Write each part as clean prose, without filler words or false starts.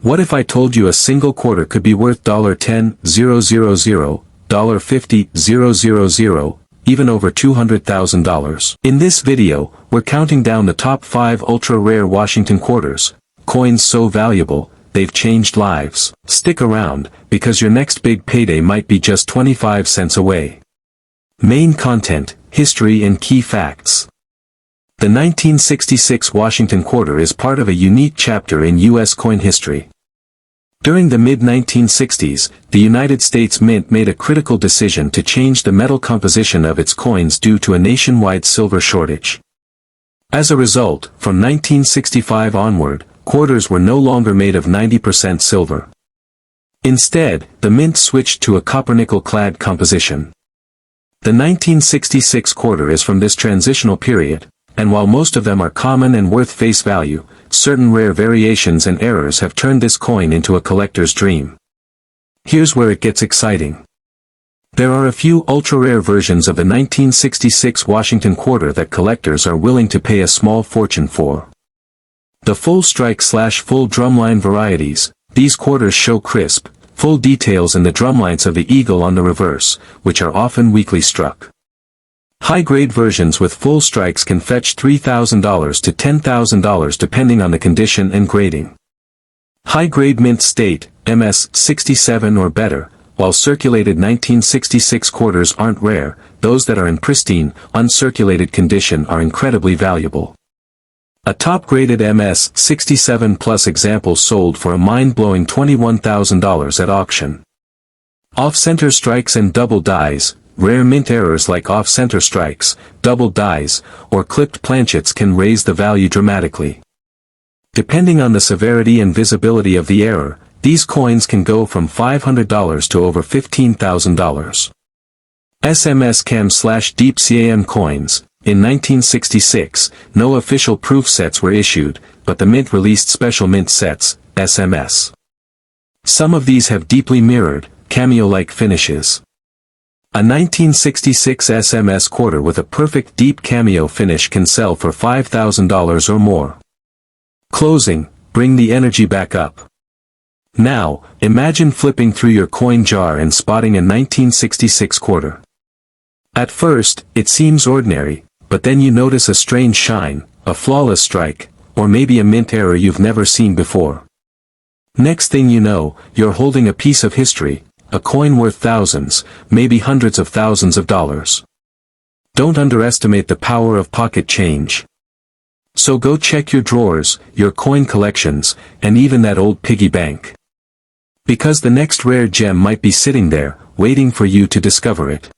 What if I told you a single quarter could be worth $10,000, $50,000, even over $200,000? In this video, we're counting down the top 5 ultra-rare Washington quarters, coins so valuable, they've changed lives. Stick around, because your next big payday might be just 25 cents away. Main content, history and key facts. The 1966 Washington quarter is part of a unique chapter in U.S. coin history. During the mid-1960s, the United States Mint made a critical decision to change the metal composition of its coins due to a nationwide silver shortage. As a result, from 1965 onward, quarters were no longer made of 90% silver. Instead, the Mint switched to a copper-nickel-clad composition. The 1966 quarter is from this transitional period, and while most of them are common and worth face value, certain rare variations and errors have turned this coin into a collector's dream. Here's where it gets exciting. There are a few ultra-rare versions of the 1966 Washington quarter that collectors are willing to pay a small fortune for. The full strike/full drumline varieties, these quarters show crisp, full details in the drumlines of the eagle on the reverse, which are often weakly struck. High-grade versions with full strikes can fetch $3,000 to $10,000 depending on the condition and grading. High-grade mint state, MS 67 or better, while circulated 1966 quarters aren't rare, those that are in pristine, uncirculated condition are incredibly valuable. A top-graded MS 67 Plus example sold for a mind-blowing $21,000 at auction. Off-center strikes and double dies. Rare mint errors like off-center strikes, double dies, or clipped planchets can raise the value dramatically. Depending on the severity and visibility of the error, these coins can go from $500 to over $15,000. SMS CAM/Deep CAM coins. In 1966, no official proof sets were issued, but the Mint released special mint sets, SMS. Some of these have deeply mirrored, cameo-like finishes. A 1966 SMS quarter with a perfect deep cameo finish can sell for $5,000 or more. Closing, bring the energy back up. Now, imagine flipping through your coin jar and spotting a 1966 quarter. At first, it seems ordinary, but then you notice a strange shine, a flawless strike, or maybe a mint error you've never seen before. Next thing you know, you're holding a piece of history, a coin worth thousands, maybe hundreds of thousands of dollars. Don't underestimate the power of pocket change. So go check your drawers, your coin collections, and even that old piggy bank. Because the next rare gem might be sitting there, waiting for you to discover it.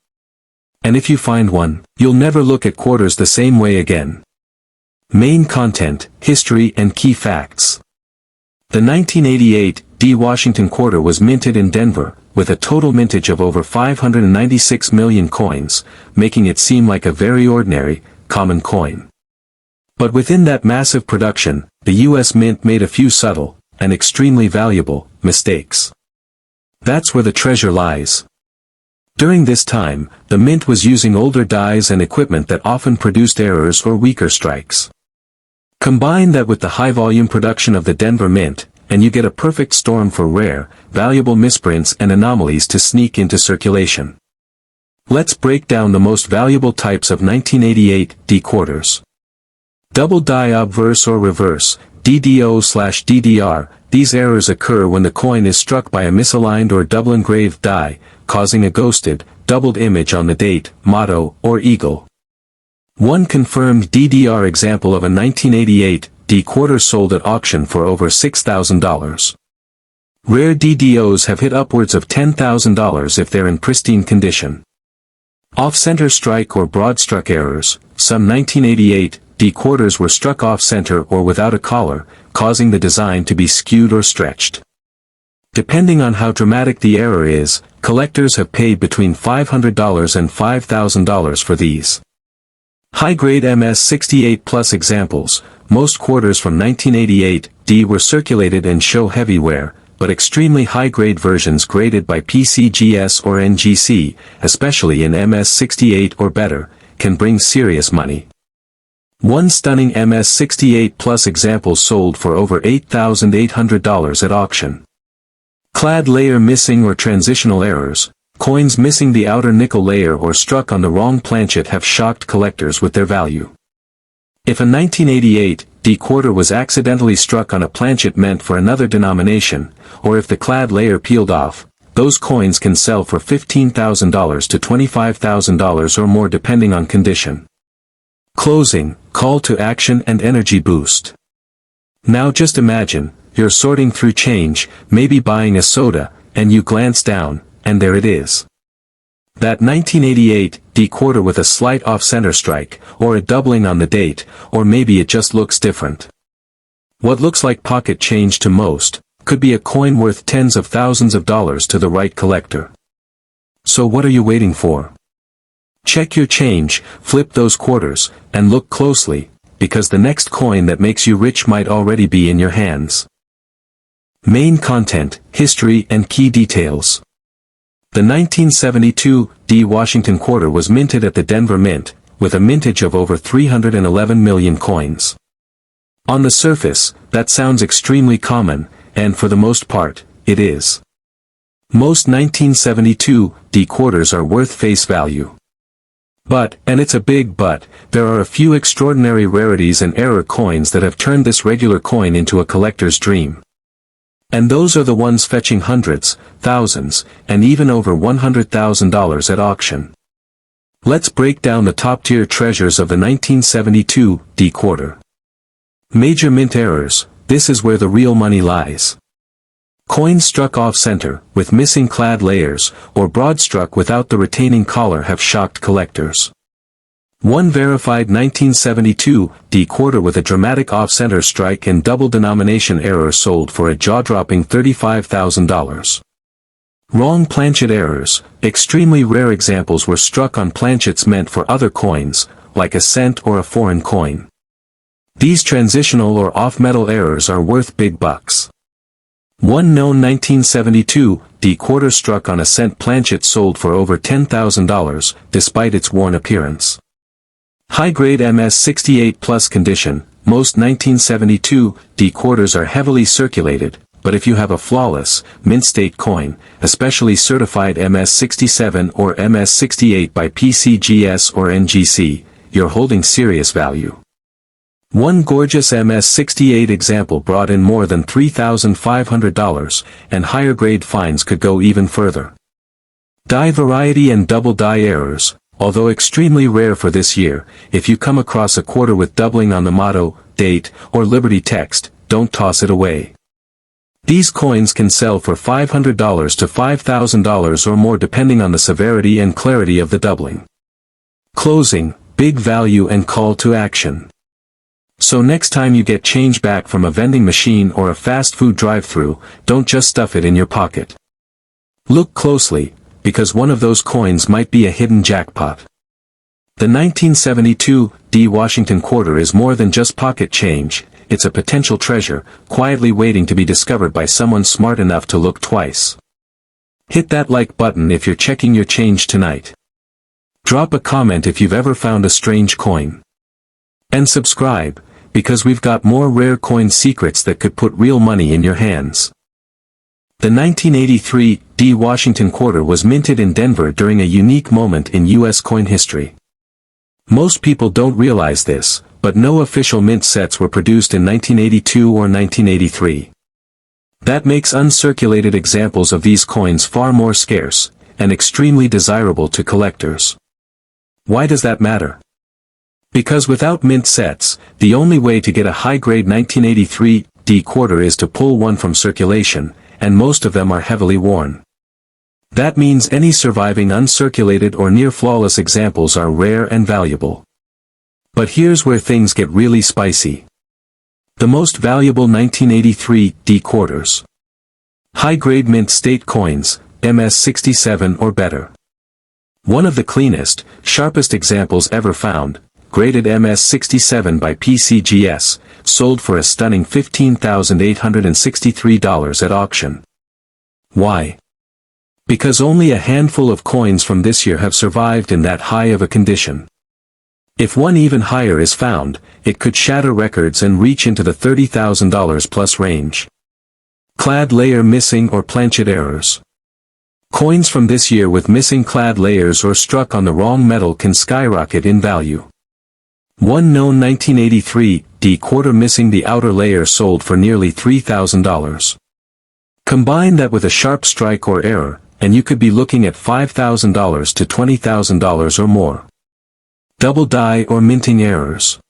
And if you find one, you'll never look at quarters the same way again. Main content, history and key facts. The 1988 D Washington quarter was minted in Denver, with a total mintage of over 596 million coins, making it seem like a very ordinary, common coin. But within that massive production, the U.S. Mint made a few subtle, and extremely valuable, mistakes. That's where the treasure lies. During this time, the Mint was using older dies and equipment that often produced errors or weaker strikes. Combine that with the high-volume production of the Denver Mint, and you get a perfect storm for rare, valuable misprints and anomalies to sneak into circulation. Let's break down the most valuable types of 1988 D quarters. Double die obverse or reverse, DDO/DDR, these errors occur when the coin is struck by a misaligned or double engraved die, causing a ghosted, doubled image on the date, motto, or eagle. One confirmed DDR example of a 1988 D quarter sold at auction for over $6,000. Rare DDOs have hit upwards of $10,000 if they're in pristine condition. Off-center strike or broad-struck errors, some 1988 D quarters were struck off-center or without a collar, causing the design to be skewed or stretched. Depending on how dramatic the error is, collectors have paid between $500 and $5,000 for these. High-grade MS 68 Plus examples, most quarters from 1988 D were circulated and show heavy wear, but extremely high-grade versions graded by PCGS or NGC, especially in MS 68 or better, can bring serious money. One stunning MS-68 Plus example sold for over $8,800 at auction. Clad layer missing or transitional errors. Coins missing the outer nickel layer or struck on the wrong planchet have shocked collectors with their value. If a 1988 D quarter was accidentally struck on a planchet meant for another denomination, or if the clad layer peeled off, those coins can sell for $15,000 to $25,000 or more depending on condition. Closing, call to action and energy boost. Now just imagine, you're sorting through change, maybe buying a soda, and you glance down, and there it is. That 1988 D quarter with a slight off-center strike, or a doubling on the date, or maybe it just looks different. What looks like pocket change to most, could be a coin worth tens of thousands of dollars to the right collector. So what are you waiting for? Check your change, flip those quarters, and look closely, because the next coin that makes you rich might already be in your hands. Main content, history and key details. The 1972 D Washington quarter was minted at the Denver Mint, with a mintage of over 311 million coins. On the surface, that sounds extremely common, and for the most part, it is. Most 1972 D quarters are worth face value. But, and it's a big but, there are a few extraordinary rarities and error coins that have turned this regular coin into a collector's dream. And those are the ones fetching hundreds, thousands, and even over $100,000 at auction. Let's break down the top-tier treasures of the 1972 D quarter. Major mint errors, this is where the real money lies. Coins struck off-center, with missing clad layers, or broad struck without the retaining collar have shocked collectors. One verified 1972 D quarter with a dramatic off-center strike and double denomination error sold for a jaw-dropping $35,000. Wrong planchet errors, extremely rare examples were struck on planchets meant for other coins, like a cent or a foreign coin. These transitional or off-metal errors are worth big bucks. One known 1972 D quarter struck on a cent planchet sold for over $10,000, despite its worn appearance. High-grade MS-68 Plus condition, most 1972 D quarters are heavily circulated, but if you have a flawless, mint-state coin, especially certified MS-67 or MS-68 by PCGS or NGC, you're holding serious value. One gorgeous MS-68 example brought in more than $3,500, and higher-grade finds could go even further. Die variety and double die errors, although extremely rare for this year, if you come across a quarter with doubling on the motto, date, or Liberty text, don't toss it away. These coins can sell for $500 to $5,000 or more depending on the severity and clarity of the doubling. Closing, big value and call to action. So next time you get change back from a vending machine or a fast food drive-thru, don't just stuff it in your pocket. Look closely, because one of those coins might be a hidden jackpot. The 1972 D Washington quarter is more than just pocket change, it's a potential treasure, quietly waiting to be discovered by someone smart enough to look twice. Hit that like button if you're checking your change tonight. Drop a comment if you've ever found a strange coin. And subscribe, because we've got more rare coin secrets that could put real money in your hands. The 1983 D Washington quarter was minted in Denver during a unique moment in U.S. coin history. Most people don't realize this, but no official mint sets were produced in 1982 or 1983. That makes uncirculated examples of these coins far more scarce, and extremely desirable to collectors. Why does that matter? Because without mint sets, the only way to get a high-grade 1983 D quarter is to pull one from circulation, and most of them are heavily worn. That means any surviving uncirculated or near-flawless examples are rare and valuable. But here's where things get really spicy. The most valuable 1983 D quarters. High-grade mint state coins, MS-67 or better. One of the cleanest, sharpest examples ever found, graded MS-67 by PCGS, sold for a stunning $15,863 at auction. Why? Because only a handful of coins from this year have survived in that high of a condition. If one even higher is found, it could shatter records and reach into the $30,000 plus range. Clad layer missing or planchet errors. Coins from this year with missing clad layers or struck on the wrong metal can skyrocket in value. One known 1983 D quarter missing the outer layer sold for nearly $3,000. Combine that with a sharp strike or error, and you could be looking at $5,000 to $20,000 or more. Double die or minting errors.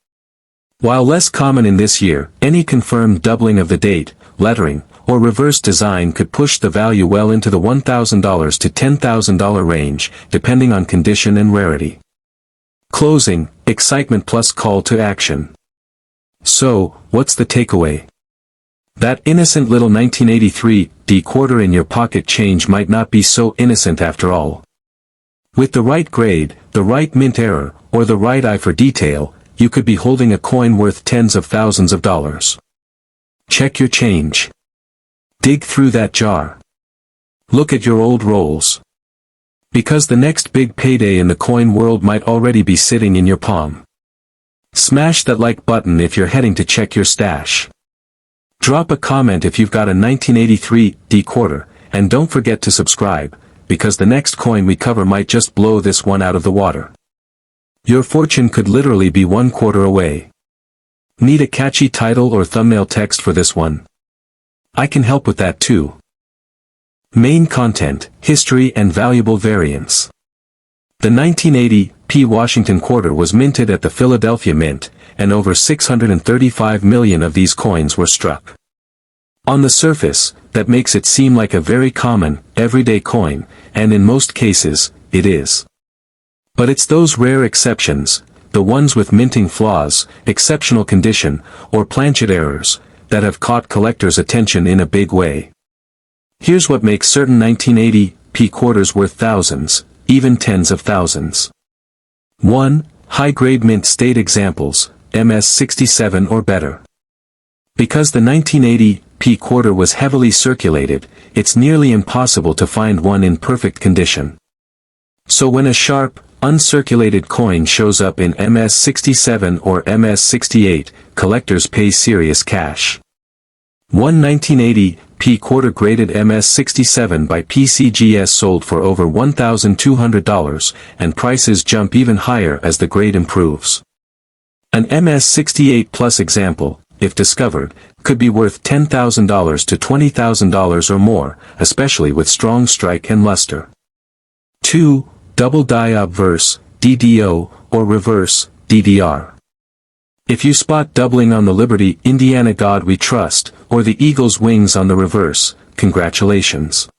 While less common in this year, any confirmed doubling of the date, lettering, or reverse design could push the value well into the $1,000 to $10,000 range, depending on condition and rarity. Closing, excitement plus call to action. So, what's the takeaway? That innocent little 1983 D quarter in your pocket change might not be so innocent after all. With the right grade, the right mint error, or the right eye for detail, you could be holding a coin worth tens of thousands of dollars. Check your change. Dig through that jar. Look at your old rolls. Because the next big payday in the coin world might already be sitting in your palm. Smash that like button if you're heading to check your stash. Drop a comment if you've got a 1983 D quarter, and don't forget to subscribe, because the next coin we cover might just blow this one out of the water. Your fortune could literally be one quarter away. Need a catchy title or thumbnail text for this one? I can help with that too. Main content, history and valuable variants. The 1980 P. Washington quarter was minted at the Philadelphia Mint, and over 635 million of these coins were struck. On the surface, that makes it seem like a very common, everyday coin, and in most cases, it is. But it's those rare exceptions, the ones with minting flaws, exceptional condition, or planchet errors, that have caught collectors' attention in a big way. Here's what makes certain 1980 P quarters worth thousands, even tens of thousands. 1. High-grade mint state examples, MS-67 or better. Because the 1980 P quarter was heavily circulated, it's nearly impossible to find one in perfect condition. So when a sharp, uncirculated coin shows up in MS-67 or MS-68, collectors pay serious cash. One 1980 P quarter graded MS-67 by PCGS sold for over $1,200, and prices jump even higher as the grade improves. An MS-68 Plus example, if discovered, could be worth $10,000 to $20,000 or more, especially with strong strike and luster. 2. Double die obverse, DDO, or reverse, DDR. If you spot doubling on the Liberty Indiana God We Trust, or the Eagle's wings on the reverse, congratulations.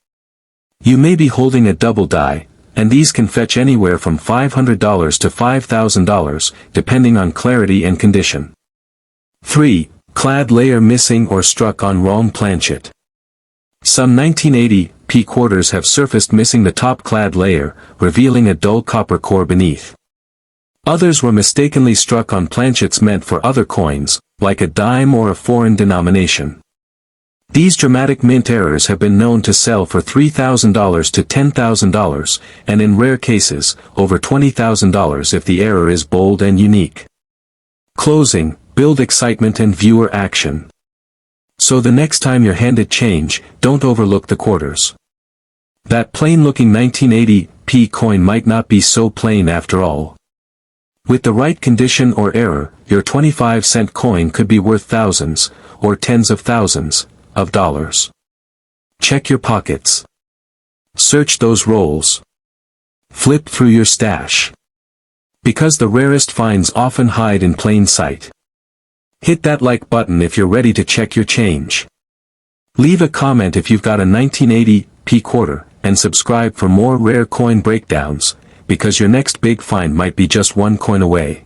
You may be holding a double die, and these can fetch anywhere from $500 to $5,000, depending on clarity and condition. 3. Clad layer missing or struck on wrong planchet. Some 1980 P quarters have surfaced missing the top clad layer, revealing a dull copper core beneath. Others were mistakenly struck on planchets meant for other coins, like a dime or a foreign denomination. These dramatic mint errors have been known to sell for $3,000 to $10,000, and in rare cases, over $20,000 if the error is bold and unique. Closing, build excitement and viewer action. So the next time you're handed change, don't overlook the quarters. That plain-looking 1980 P coin might not be so plain after all. With the right condition or error, your 25-cent coin could be worth thousands, or tens of thousands, of dollars. Check your pockets. Search those rolls. Flip through your stash. Because the rarest finds often hide in plain sight. Hit that like button if you're ready to check your change. Leave a comment if you've got a 1980 P quarter, and subscribe for more rare coin breakdowns, because your next big find might be just one coin away.